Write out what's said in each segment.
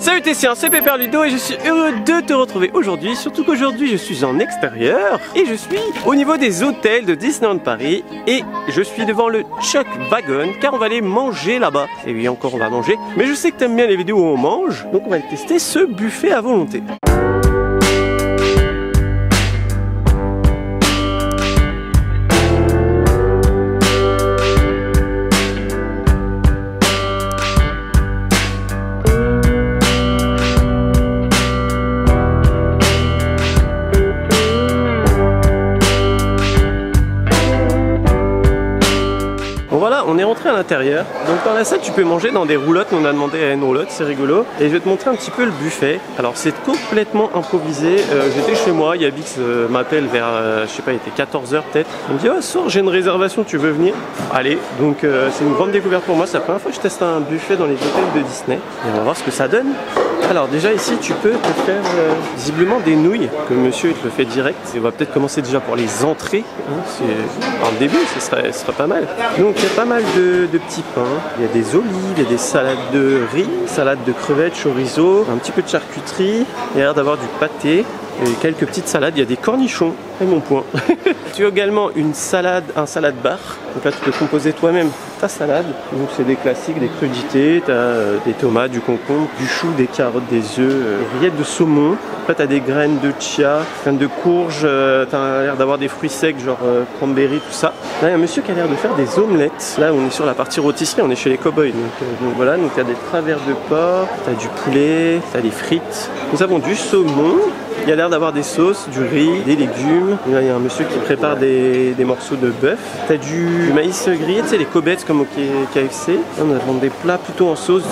Salut Tessien, c'est Pepper Ludo et je suis heureux de te retrouver aujourd'hui. Surtout qu'aujourd'hui je suis en extérieur et je suis au niveau des hôtels de Disneyland Paris. Et je suis devant le Chuck Wagon car on va aller manger là-bas. Et oui, encore on va manger. Mais je sais que t'aimes bien les vidéos où on mange, donc on va tester ce buffet à volonté. Voilà, on est rentré à l'intérieur. Donc dans la salle, tu peux manger dans des roulottes. On a demandé à une roulotte, c'est rigolo. Et je vais te montrer un petit peu le buffet. Alors c'est complètement improvisé. J'étais chez moi, Yabix m'appelle vers, je sais pas, il était 14 h peut-être. Il me dit, oh sors, j'ai une réservation, tu veux venir? Allez, donc c'est une grande découverte pour moi. C'est la première fois que je teste un buffet dans les hôtels de Disney. Et on va voir ce que ça donne. Alors déjà ici, tu peux te faire visiblement des nouilles, que monsieur il te le fait direct. Et on va peut-être commencer déjà pour les entrées. Hein, en début, ce serait pas mal. Donc il y a pas mal de petits pains, il y a des olives, il y a des salades de riz, salade de crevettes, chorizo, un petit peu de charcuterie, il y a l'air d'avoir du pâté et quelques petites salades, il y a des cornichons, c'est mon point. Tu as également une salade, un salade bar, donc là tu peux composer toi-même ta salade, donc c'est des classiques, des crudités, tu as des tomates, du concombre, du chou, des carottes, des œufs, rillettes de saumon, après tu as des graines de chia, graines de courge, tu as l'air d'avoir des fruits secs genre cranberry, tout ça. Là il y a un monsieur qui a l'air de faire des omelettes, là on est sur la partie rôtisserie, on est chez les cowboys, donc voilà, donc tu as des travers de porc, tu as du poulet, tu as des frites, nous avons du saumon. Il y a l'air d'avoir des sauces, du riz, des légumes. Là, il y a un monsieur qui prépare des morceaux de bœuf. T'as du maïs grillé, tu sais, les cobettes comme au KFC. Là, on a des plats plutôt en sauce,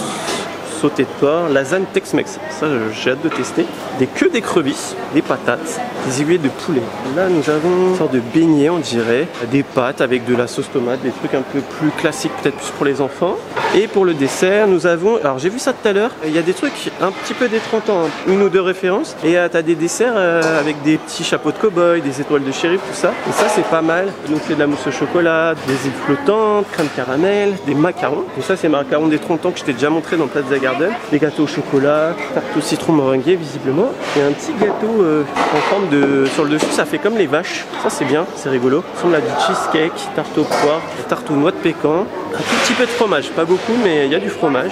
sauté de porc, lasagne Tex-Mex. Ça, j'ai hâte de tester. Des queues d'écrevisses, des patates, des aiguilles de poulet. Là, nous avons une sorte de beignet, on dirait. Des pâtes avec de la sauce tomate, des trucs un peu plus classiques, peut-être plus pour les enfants. Et pour le dessert, nous avons... Alors, j'ai vu ça tout à l'heure. Il y a des trucs un petit peu des 30 ans, hein, une ou deux références. Et tu as des desserts avec des petits chapeaux de cow-boy, des étoiles de shérif, tout ça. Et ça, c'est pas mal. Donc, c'est de la mousse au chocolat, des îles flottantes, crème caramel, des macarons. Et ça, c'est macarons des 30 ans que je t'ai déjà montré dans Plaza Garden. Des gâteaux au chocolat, tarte au citron meringuée, visiblement. Et un petit gâteau en forme de... Sur le dessus, ça fait comme les vaches. Ça, c'est bien, c'est rigolo. Ça ressemble à du cheesecake, tarte aux poires, tarte aux noix de pécan. Un tout petit peu de fromage, pas beaucoup, mais il y a du fromage.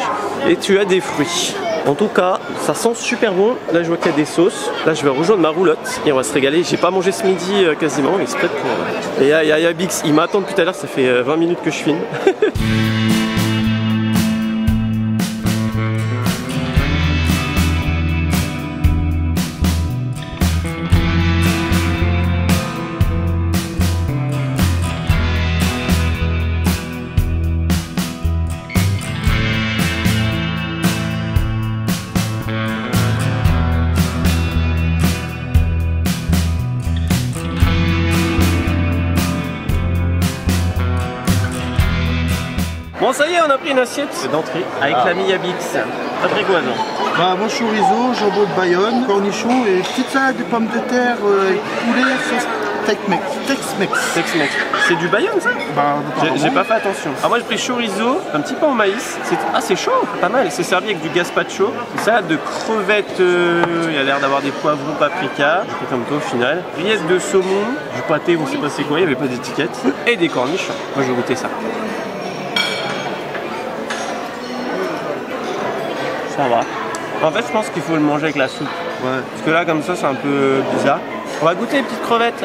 Et tu as des fruits. En tout cas, ça sent super bon. Là, je vois qu'il y a des sauces. Là, je vais rejoindre ma roulotte et on va se régaler. J'ai pas mangé ce midi quasiment, exprès pour... Et il y a Bix, il m'attend depuis tout à l'heure, ça fait 20 minutes que je filme. Bon, ça y est, on a pris une assiette d'entrée avec l'ami Yabix. Patrick Oiseau. Bah, bon chorizo, jambon de Bayonne, cornichons et petite salade de pommes de terre et poulet sauce Tex-Mex. C'est du Bayonne ça? Bah, j'ai pas fait attention. Alors moi j'ai pris chorizo, un petit peu en maïs. C'est chaud, pas mal. C'est servi avec du gazpacho, une salade de crevettes, il y a l'air d'avoir des poivrons paprika, c'est comme toi au final. Rillettes de saumon, du pâté, on sait pas c'est quoi, il n'y avait pas d'étiquette. Et des cornichons. Moi je vais goûter ça. Ça va. En fait, je pense qu'il faut le manger avec la soupe. Ouais. Parce que là, comme ça, c'est un peu bizarre. On va goûter les petites crevettes.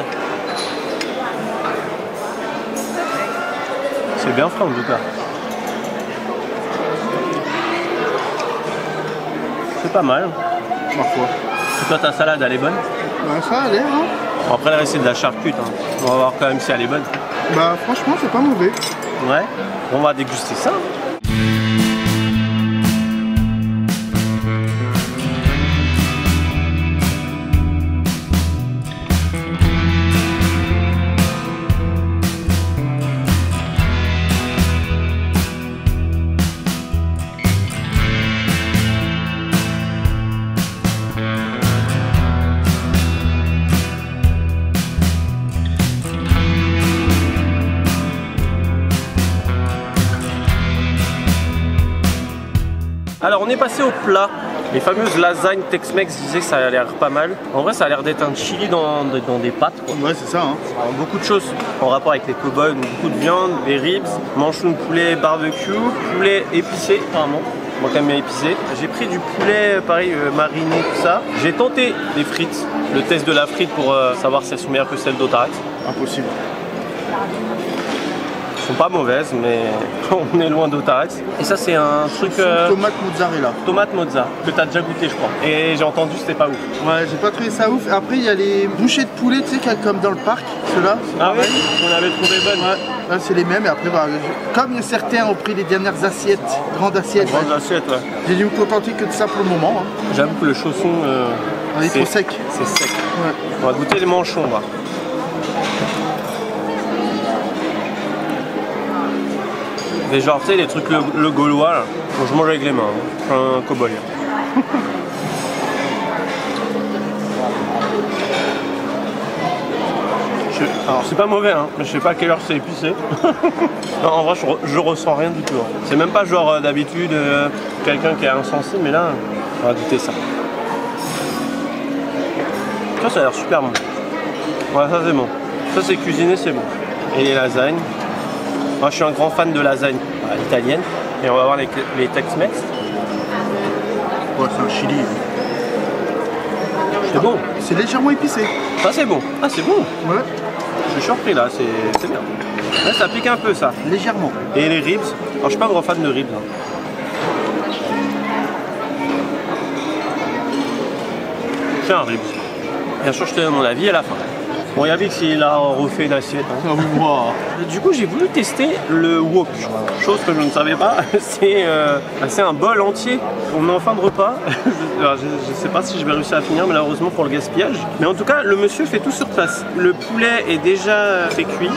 C'est bien frais en tout cas. C'est pas mal. Parfois. Et toi, ta salade, elle est bonne? Bah, ça a l'air, hein. Bon, après, là, c'est de la charcute. Hein. On va voir quand même si elle est bonne. Bah, franchement, c'est pas mauvais. Ouais. On va déguster ça. Alors on est passé au plat. Les fameuses lasagnes Tex-Mex disaient que ça a l'air pas mal. En vrai, ça a l'air d'être un chili dans des pâtes, quoi. Ouais, c'est ça. Hein. Alors, beaucoup de choses en rapport avec les cow-boys, donc beaucoup de viande, des ribs, manchons de poulet barbecue, poulet épicé, apparemment. Moi, quand même bien épicé. J'ai pris du poulet, pareil, mariné, tout ça. J'ai tenté des frites, le test de la frite pour savoir si elles sont meilleures que celles d'Otarax. Impossible. Elles sont pas mauvaises, mais on est loin d'Otarax. Et ça, c'est un truc. Tomate mozzarella. Tomate mozza, que t'as déjà goûté, je crois. Et j'ai entendu, c'était pas ouf. Ouais, j'ai pas trouvé ça ouf. Après, il y a les bouchées de poulet, tu sais, qu'il y a comme dans le parc, ceux-là. Ah oui, on avait trouvé bonnes. Ouais, là, c'est les mêmes. Et après, bah, comme certains ont pris les dernières assiettes, grandes assiettes, Grande assiette, ouais. j'ai dû me contenter que de ça pour le moment. Hein. J'avoue que le chausson. Il est trop sec. C'est sec. Ouais. On va goûter les manchons, là. Et genre, tu sais, les trucs le gaulois, là, bon, je mange avec les mains, hein. Un cow-boy. Alors, c'est pas mauvais, hein, mais je sais pas à quelle heure c'est épicé. Non, en vrai, je ressens rien du tout. Hein. C'est même pas genre d'habitude quelqu'un qui est insensé, mais là, on va goûter ça. Ça a l'air super bon. Ouais, ça c'est bon. Ça c'est cuisiné, c'est bon. Et les lasagnes. Moi je suis un grand fan de lasagnes italiennes. Et on va voir les Tex-Mex. Ouais, c'est un chili. C'est bon. C'est légèrement épicé. Ça c'est bon. Ah c'est bon. Ouais. Je suis surpris là, c'est bien. Là ça pique un peu ça. Légèrement. Et les ribs. Alors je suis pas un grand fan de ribs. Hein. C'est un ribs. Bien sûr je te donne mon avis à la fin. Bon, Yavix il a refait une assiette. Hein. Wow. Du coup, j'ai voulu tester le wok, chose que je ne savais pas. C'est un bol entier. On est en fin de repas. Alors, je ne sais pas si je vais réussir à finir, malheureusement pour le gaspillage. Mais en tout cas, le monsieur fait tout sur place. Le poulet est déjà fait cuit,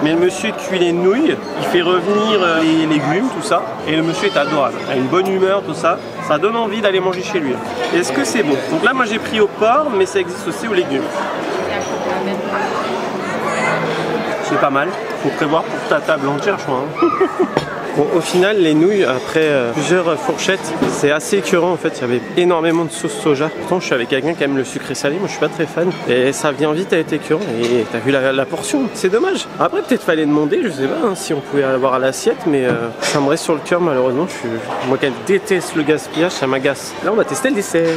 mais le monsieur cuit les nouilles. Il fait revenir les légumes, tout ça. Et le monsieur est adorable. Il a une bonne humeur, tout ça. Ça donne envie d'aller manger chez lui. Est-ce que c'est bon? Donc là, moi, j'ai pris au porc, mais ça existe aussi aux légumes. C'est pas mal, faut prévoir pour ta table entière, je crois. Hein. Bon, au final, les nouilles, après plusieurs fourchettes, c'est assez écœurant en fait. Il y avait énormément de sauce soja. Pourtant, je suis avec quelqu'un qui aime le sucré salé. Moi, je suis pas très fan. Et ça vient vite à être écœurant. Et t'as vu la portion, c'est dommage. Après, peut-être fallait demander, je sais pas hein, si on pouvait l'avoir à l'assiette, mais ça me reste sur le cœur malheureusement. Moi, qui déteste le gaspillage, ça m'agace. Là, on va tester le dessert.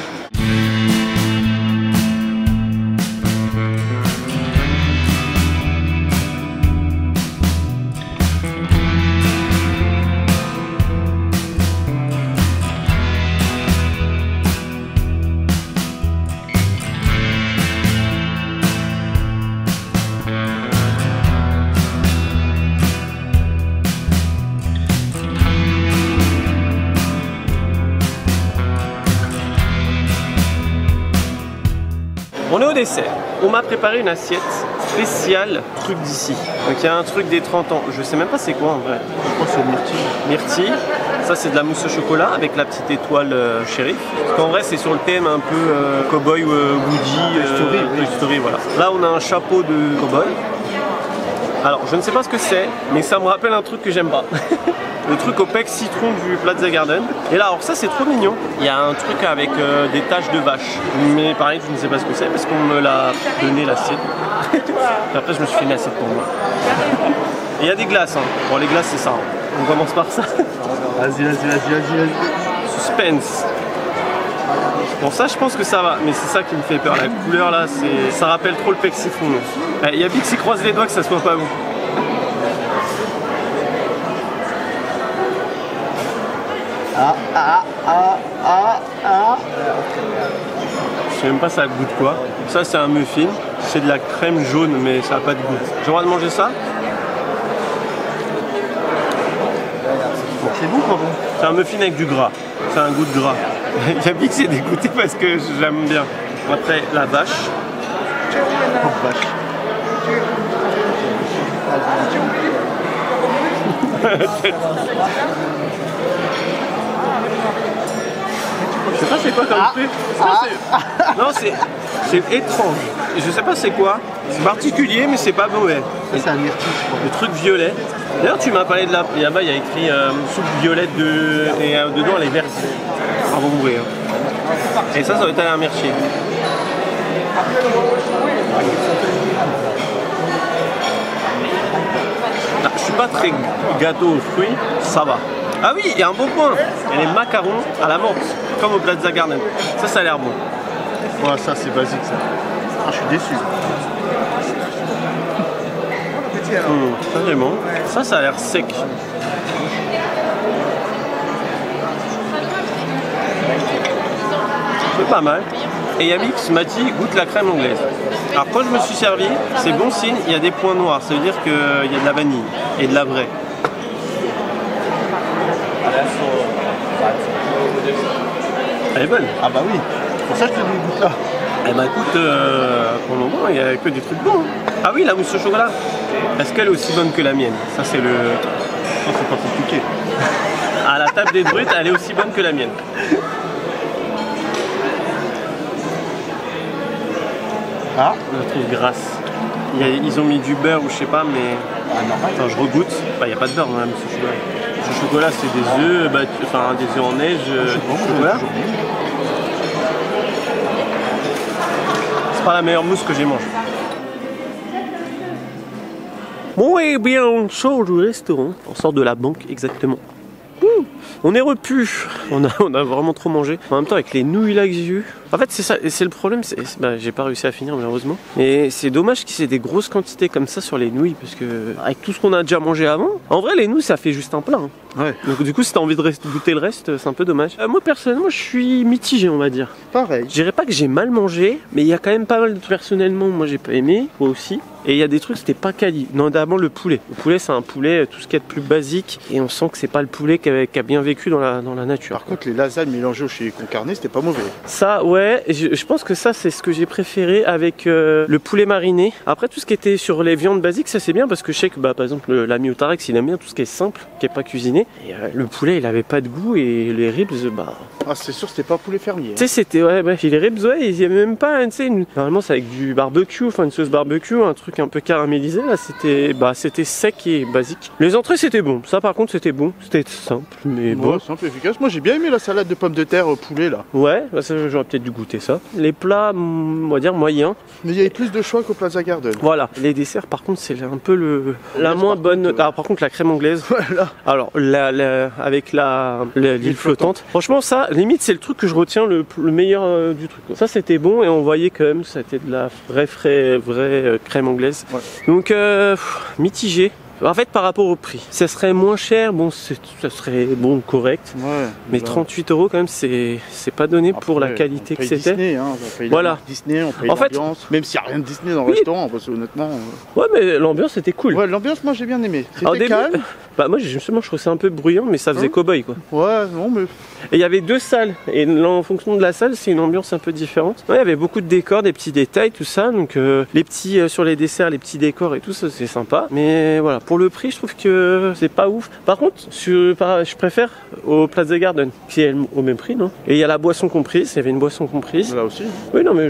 On est au dessert. On m'a préparé une assiette spéciale truc d'ici. Donc il y a un truc des 30 ans. Je sais même pas c'est quoi en vrai. Je crois que c'est myrtille. Myrtille. Ça c'est de la mousse au chocolat avec la petite étoile shérif. Parce qu'en vrai c'est sur le thème un peu cowboy Woody, Story, voilà. Là on a un chapeau de cowboy. Alors je ne sais pas ce que c'est, mais ça me rappelle un truc que j'aime pas. Le truc au pec citron du Plaza Garden. Et là, alors ça c'est trop mignon. Il y a un truc avec des taches de vache. Mais pareil, je ne sais pas ce que c'est parce qu'on me l'a donné l'assiette. Après, je me suis fait une assiette pour moi. Et il y a des glaces. Hein. Bon, les glaces, c'est ça. Hein. On commence par ça. Vas-y. Suspense. Bon, ça, je pense que ça va. Mais c'est ça qui me fait peur. La couleur là, ça rappelle trop le pec citron. Il y a Bix qui croise les doigts que ça soit pas bon. Je sais même pas ça goûte quoi. Ça c'est un muffin, c'est de la crème jaune mais ça n'a pas de goût. J'ai le droit de manger ça? C'est bon pas bon? C'est un muffin avec du gras, c'est un goût de gras. Yabix c'est dégoûté parce que j'aime bien. Après la vache. Oh, vache. Je sais pas c'est quoi comme truc. Non c'est étrange. Je sais pas c'est quoi. C'est particulier mais c'est pas mauvais. C'est un myrtille. Le truc violet. D'ailleurs tu m'as parlé de la. Là-bas il y a écrit soupe violette et dedans elle est verte. On va mourir. Et ça va être à un mercier. Ah, je suis pas très gâteau aux fruits, ça va. Ah oui, il y a un bon point. Il y a les macarons à la menthe, comme au Plaza Garden. Ça a l'air bon. Ouais, ça c'est basique ça. Ah, je suis déçu. Pas vraiment. Ça a l'air sec. C'est pas mal. Et Yabix m'a dit goûte la crème anglaise. Alors quand je me suis servi, c'est bon signe, il y a des points noirs. Ça veut dire qu'il y a de la vanille et de la vraie. Elle est bonne. Ah bah oui. C'est pour ça que je te dis goûte là. Eh bah écoute, pour le moment il n'y a que des trucs bons. Ah oui, la mousse au chocolat. Est-ce qu'elle est aussi bonne que la mienne? Ça c'est le... Ça c'est pas compliqué. À la table des brutes, elle est aussi bonne que la mienne. Ah, je la trouve grasse. Ils ont mis du beurre ou je sais pas, mais... Attends, je regoute. Bah, il n'y a pas de beurre dans la mousse au chocolat. La mousse au chocolat, c'est des œufs, enfin des œufs en neige. C'est pas la meilleure mousse que j'ai mangée. Bon, et bien, on sort du restaurant. On sort de la banque, exactement. On est repu, on a vraiment trop mangé. En même temps avec les nouilles là que j'ai eu. En fait c'est ça, et c'est le problème, j'ai pas réussi à finir malheureusement. Mais c'est dommage qu'il y ait des grosses quantités comme ça sur les nouilles. Parce que avec tout ce qu'on a déjà mangé avant, en vrai les nouilles ça fait juste un plat. Hein. Ouais. Donc du coup si t'as envie de goûter le reste, c'est un peu dommage. Moi personnellement je suis mitigé on va dire. Pareil. Je dirais pas que j'ai mal mangé, mais il y a quand même pas mal de personnellement, moi j'ai pas aimé, moi aussi. Et il y a des trucs c'était pas quali, notamment le poulet. Le poulet c'est un poulet, tout ce qui est de plus basique. Et on sent que c'est pas le poulet qui a bien vécu dans la nature. Par contre les lasagnes mélangées chez Concarné c'était pas mauvais. Ça ouais, je pense que ça c'est ce que j'ai préféré avec le poulet mariné. Après tout ce qui était sur les viandes basiques ça c'est bien parce que je sais que par exemple l'ami Otarex il aime bien tout ce qui est simple, qui est pas cuisiné. Et le poulet il avait pas de goût et les ribs Ah c'est sûr c'était pas poulet fermier. Tu sais c'était les ribs ouais il y avait même pas tu sais normalement c'est avec du barbecue, enfin une sauce barbecue, un truc un peu caramélisé là c'était sec et basique. Les entrées c'était bon, ça par contre c'était bon, c'était simple mais bon. Ouais, simple, efficace. Moi j'ai bien aimé la salade de pommes de terre au poulet là. Ouais, bah ça j'aurais peut-être dû goûter ça. Les plats, on va dire moyens. Mais il y avait plus de choix qu'au Plaza Garden. Voilà, les desserts par contre c'est un peu la moins bonne. Ah par contre la crème anglaise. Voilà. Alors avec l'île flottante. Franchement ça, limite c'est le truc que je retiens le meilleur du truc. Ça c'était bon et on voyait quand même que c'était de la vraie crème anglaise. Ouais. Donc mitigé. En fait par rapport au prix, ça serait moins cher, bon ça serait bon correct, ouais, mais 38 € quand même c'est pas donné. Après, pour la qualité que c'était. Disney, hein, on paye voilà. Disney, on paye l'ambiance, même s'il n'y a rien de Disney dans le restaurant, parce que honnêtement... Ouais mais l'ambiance était cool. Ouais l'ambiance moi j'ai bien aimé, c'était calme. Bah moi justement je trouvais ça un peu bruyant mais ça faisait cow-boy quoi. Ouais non mais... Et il y avait deux salles et en fonction de la salle c'est une ambiance un peu différente. Ouais, il y avait beaucoup de décors, des petits détails, tout ça, donc les petits sur les desserts, les petits décors et tout ça c'est sympa. Mais voilà, pour le prix je trouve que c'est pas ouf. Par contre je préfère au Plaza Garden qui est au même prix non. Et il y a la boisson comprise, il y avait une boisson comprise. Là aussi. Oui non mais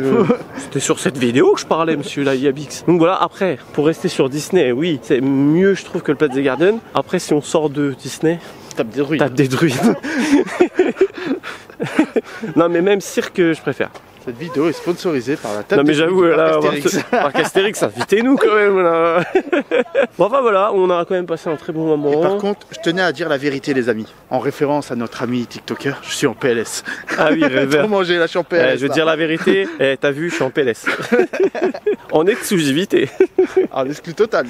c'était sur cette vidéo que je parlais monsieur la Yabix. Donc voilà, après pour rester sur Disney, oui c'est mieux je trouve que le Plaza Garden. Après si on sort de Disney, tape des druides. Tape des druides. Non mais même cirque je préfère. Cette vidéo est sponsorisée par la table. Non mais j'avoue là, par Astérix, invitez-nous quand même là. Bon enfin voilà, on a quand même passé un très bon moment. Et par contre, je tenais à dire la vérité les amis, en référence à notre ami TikToker, je suis en PLS. Ah oui, rêveur. Pour manger là, je suis en PLS. Je veux dire la vérité, t'as vu, je suis en PLS. En exclusivité. En exclu total.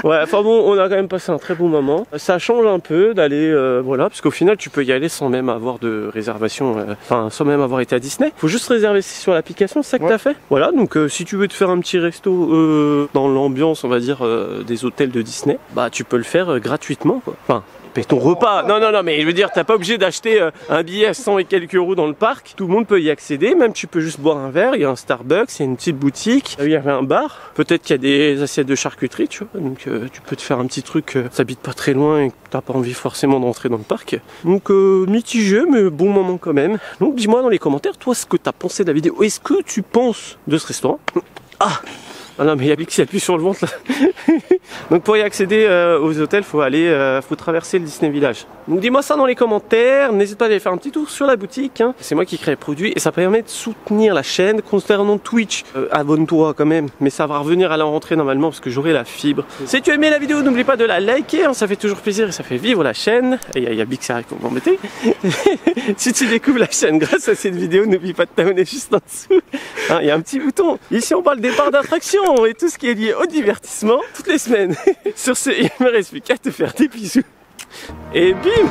Ouais, enfin bon, on a quand même passé un très bon moment. Ça change un peu d'aller, voilà, parce qu'au final tu peux y aller sans même avoir de réservation, enfin sans même avoir été à Disney. Faut juste réserver sur l'application, c'est ça que t'as fait. Voilà, donc si tu veux te faire un petit resto dans l'ambiance, on va dire, des hôtels de Disney, bah tu peux le faire gratuitement, quoi. Enfin, paye ton repas. Non, mais je veux dire, t'as pas obligé d'acheter un billet à 100 et quelques € dans le parc. Tout le monde peut y accéder, même tu peux juste boire un verre. Il y a un Starbucks, il y a une petite boutique, il y avait un bar. Peut-être qu'il y a des assiettes de charcuterie, tu vois. Donc tu peux te faire un petit truc, t'habites pas très loin et que t'as pas envie forcément d'entrer dans le parc. Donc mitigé, mais bon moment quand même. Donc dis-moi dans les commentaires, toi, ce que t'as pensé de la vidéo. Est-ce que tu penses de ce restaurant? Ah! Ah non mais Yabix il appuie sur le ventre là. Donc pour y accéder aux hôtels, faut traverser le Disney Village. Donc dis-moi ça dans les commentaires, n'hésite pas à aller faire un petit tour sur la boutique, hein. C'est moi qui crée le produit et ça permet de soutenir la chaîne. Concernant Twitch, abonne-toi quand même, mais ça va revenir à la rentrée normalement parce que j'aurai la fibre. Si tu as aimé la vidéo, n'oublie pas de la liker, hein, ça fait toujours plaisir et ça fait vivre la chaîne. Et il y a Bix qui arrive pour m'embêter. Si tu découvres la chaîne grâce à cette vidéo, n'oublie pas de t'abonner juste en dessous. Hein, il y a un petit bouton. Ici on parle des parcs d'attractions et tout ce qui est lié au divertissement toutes les semaines. Sur ce, il me reste plus qu'à te faire des bisous. Et bim.